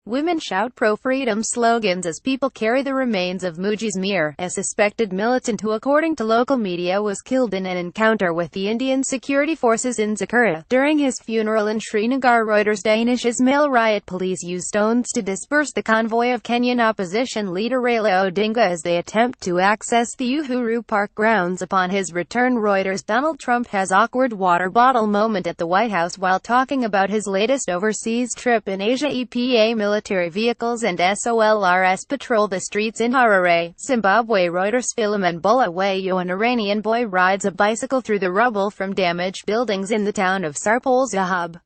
Women shout pro-freedom slogans as people carry the remains of Mugees Mir, a suspected militant who, according to local media, was killed in an encounter with the Indian security forces in Zakura. During his funeral in Srinagar, Reuters Danish Ismail riot police used stones to disperse the convoy of Kenyan opposition leader Raila Odinga as they attempt to access the Uhuru Park grounds. Upon his return, Reuters Donald Trump has awkward water bottle moment at the White House while talking about his latest overseas trip in Asia. EPA military vehicles and SOLRS patrol the streets in Harare, Zimbabwe. Reuters Philemon Bulawayo, an Iranian boy, rides a bicycle through the rubble from damaged buildings in the town of Sarpol Zahab.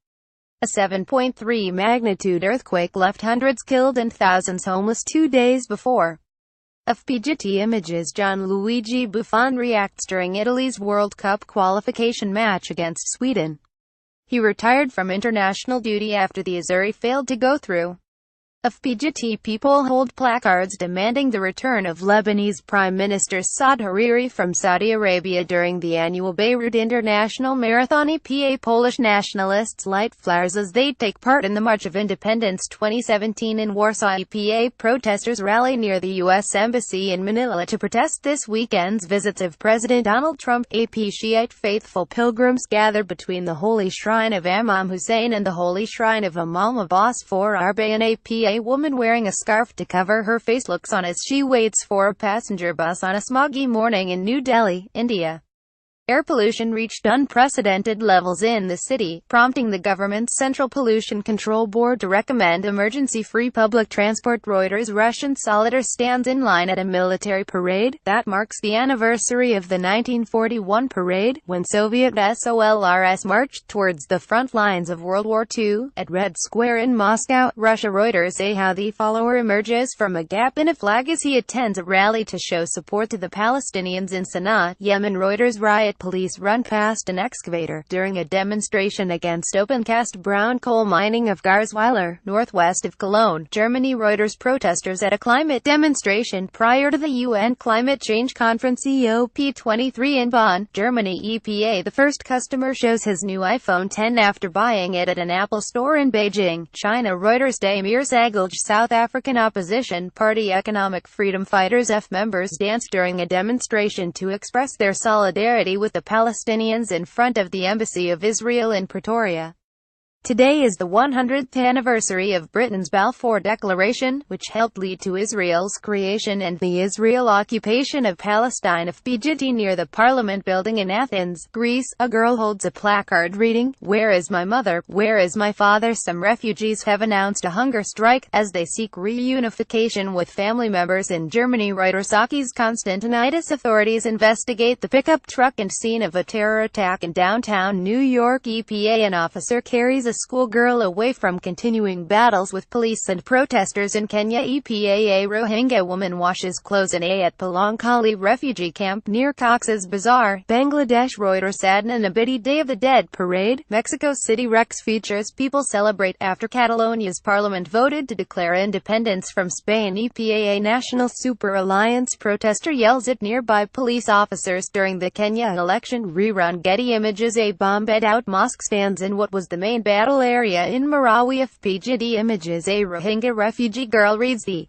A 7.3 magnitude earthquake left hundreds killed and thousands homeless 2 days before. FPGT images. Gianluigi Buffon reacts during Italy's World Cup qualification match against Sweden. He retired from international duty after the Azzurri failed to go through. FPGT people hold placards demanding the return of Lebanese Prime Minister Saad Hariri from Saudi Arabia during the annual Beirut International Marathon. EPA Polish nationalists light flares as they take part in the March of Independence 2017 in Warsaw. EPA protesters rally near the U.S. Embassy in Manila to protest this weekend's visits of President Donald Trump. AP Shiite faithful pilgrims gather between the Holy Shrine of Imam Hussein and the Holy Shrine of Imam Abbas for Arba. An APA woman wearing a scarf to cover her face looks on as she waits for a passenger bus on a smoggy morning in New Delhi, India. Air pollution reached unprecedented levels in the city, prompting the government's Central Pollution Control Board to recommend emergency-free public transport. Reuters Russian soldier stands in line at a military parade that marks the anniversary of the 1941 parade, when Soviet SOLRS marched towards the front lines of World War II, at Red Square in Moscow, Russia. Reuters say how the follower emerges from a gap in a flag as he attends a rally to show support to the Palestinians in Sana'a, Yemen. Reuters riot police run past an excavator during a demonstration against open-cast brown coal mining of Garzweiler, northwest of Cologne, Germany. Reuters protesters at a climate demonstration prior to the UN Climate Change Conference COP23 in Bonn, Germany. EPA the first customer shows his new iPhone X after buying it at an Apple store in Beijing, China. Reuters Damir Zagalj, South African opposition party economic freedom fighters members danced during a demonstration to express their solidarity with the Palestinians in front of the Embassy of Israel in Pretoria. Today is the 100th anniversary of Britain's Balfour Declaration, which helped lead to Israel's creation and the Israel occupation of Palestine. FPGT near the Parliament building in Athens, Greece, a girl holds a placard reading, "Where is my mother? Where is my father?" Some refugees have announced a hunger strike as they seek reunification with family members in Germany. Reuters Sakis Constantinitis authorities investigate the pickup truck and scene of a terror attack in downtown New York. EPA an officer carries a schoolgirl away from continuing battles with police and protesters in Kenya. EPA a Rohingya woman washes clothes in at Palankali refugee camp near Cox's Bazar, Bangladesh. Reuters Adnan Abidi Day of the Dead parade, Mexico City. Rex features people celebrate after Catalonia's parliament voted to declare independence from Spain. EPA a National Super Alliance protester yells at nearby police officers during the Kenya election rerun. Getty images. A bombed-out mosque stands in what was the main battle area in Marawi. FPGD images. A Rohingya refugee girl reads the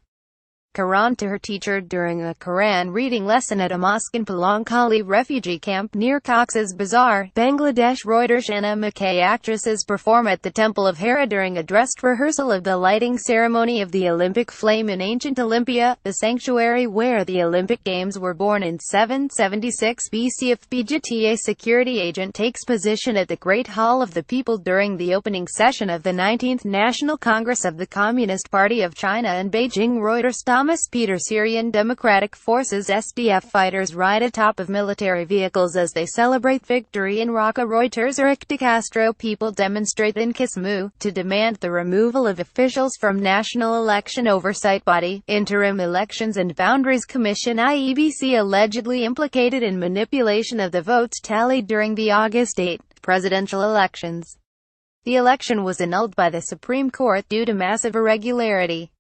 Quran to her teacher during a Quran reading lesson at a mosque in Palankali refugee camp near Cox's Bazar, Bangladesh. Reuters Anna McKay actresses perform at the Temple of Hera during a dress rehearsal of the lighting ceremony of the Olympic flame in ancient Olympia, the sanctuary where the Olympic Games were born in 776 BC. FPGT a security agent takes position at the Great Hall of the People during the opening session of the 19th National Congress of the Communist Party of China in Beijing. Reuters Thomas Peter Syrian Democratic Forces SDF fighters ride atop of military vehicles as they celebrate victory in Raqqa. Reuters Eric de Castro people demonstrate in Kisumu to demand the removal of officials from National Election Oversight Body, Interim Elections and Boundaries Commission IEBC allegedly implicated in manipulation of the votes tallied during the August 8 presidential elections. The election was annulled by the Supreme Court due to massive irregularity.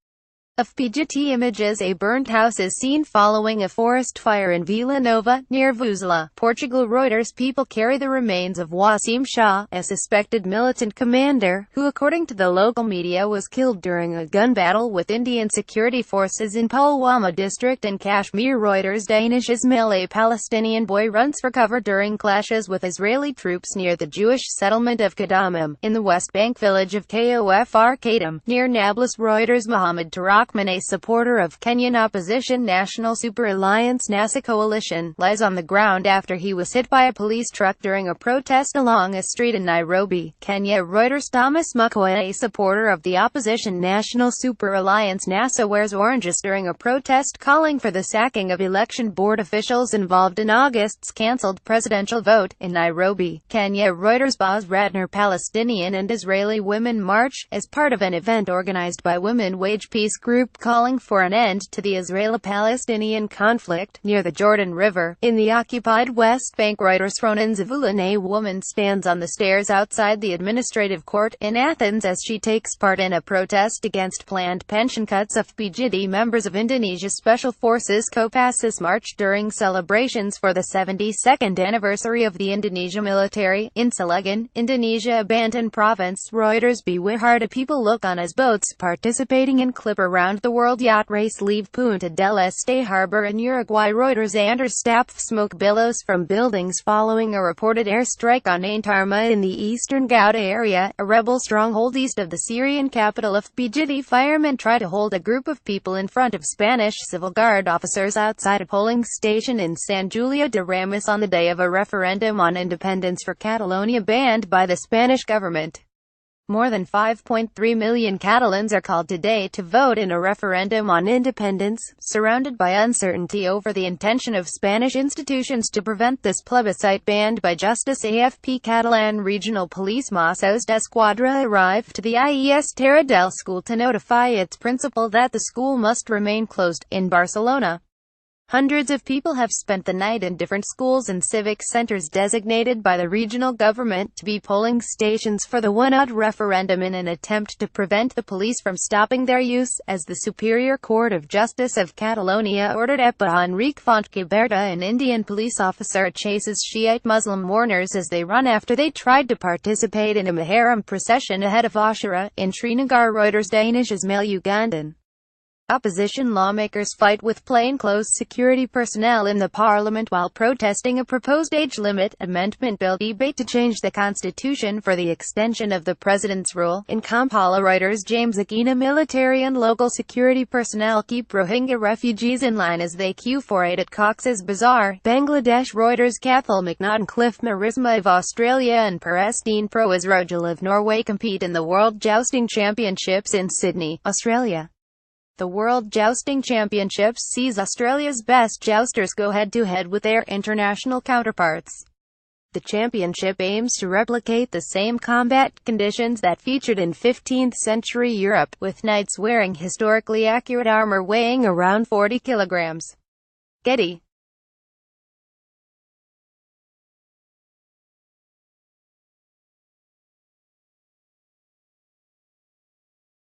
Of PGT images. A burnt house is seen following a forest fire in Vila Nova, near Vuzela, Portugal. Reuters. People carry the remains of Wasim Shah, a suspected militant commander, who according to the local media was killed during a gun battle with Indian security forces in Pulwama district in Kashmir. Reuters. Danish Ismail. A Palestinian boy runs for cover during clashes with Israeli troops near the Jewish settlement of Kadamim, in the West Bank village of Kofr Kadam, near Nablus. Reuters. Mohammed Tarak, a supporter of Kenyan opposition National Super Alliance NASA coalition, lies on the ground after he was hit by a police truck during a protest along a street in Nairobi, Kenya. Reuters. Thomas Mukoa, a supporter of the opposition National Super Alliance NASA, wears oranges during a protest calling for the sacking of election board officials involved in August's cancelled presidential vote in Nairobi, Kenya. Reuters. Boz Ratner. Palestinian and Israeli women march, as part of an event organized by Women Wage Peace Group calling for an end to the Israeli-Palestinian conflict, near the Jordan River, in the occupied West Bank. Reuters. Ronan Zavulin. A woman stands on the stairs outside the administrative court in Athens as she takes part in a protest against planned pension cuts of PGD members of Indonesia's Special Forces Kopassus march during celebrations for the 72nd anniversary of the Indonesia military, in Cilegon, Indonesia Banten province. Reuters. Beware. People look on as boats participating in Clipper round the world yacht race leave Punta del Este harbor in Uruguay. Reuters. Anders Staff. Smoke billows from buildings following a reported airstrike on Ain Tarma in the eastern Ghouta area, a rebel stronghold east of the Syrian capital of PGD. Firemen try to hold a group of people in front of Spanish civil guard officers outside a polling station in San Julia de Ramis on the day of a referendum on independence for Catalonia banned by the Spanish government. More than 5.3 million Catalans are called today to vote in a referendum on independence, surrounded by uncertainty over the intention of Spanish institutions to prevent this plebiscite banned by justice. AFP. Catalan Regional Police Mossos d'Esquadra arrived to the IES Terra del School to notify its principal that the school must remain closed, in Barcelona. Hundreds of people have spent the night in different schools and civic centers designated by the regional government to be polling stations for the one-odd referendum in an attempt to prevent the police from stopping their use, as the Superior Court of Justice of Catalonia ordered. EPA. Enrique Fontcaberta, an Indian police officer, chases Shiite Muslim mourners as they run after they tried to participate in a Muharram procession ahead of Ashura, in Srinagar. Reuters. Danish Ismail. Ugandan opposition lawmakers fight with plainclothes security personnel in the parliament while protesting a proposed age limit amendment bill. Debate to change the constitution for the extension of the president's rule, in Kampala. Reuters. James Akina. Military and local security personnel keep Rohingya refugees in line as they queue for aid at Cox's Bazar, Bangladesh. Reuters. Cathal McNaughton. Cliff Marisma of Australia and Perestine Pro Israel of Norway compete in the World Jousting Championships in Sydney, Australia. The World Jousting Championships sees Australia's best jousters go head-to-head with their international counterparts. The championship aims to replicate the same combat conditions that featured in 15th-century Europe, with knights wearing historically accurate armor weighing around 40 kilograms. Getty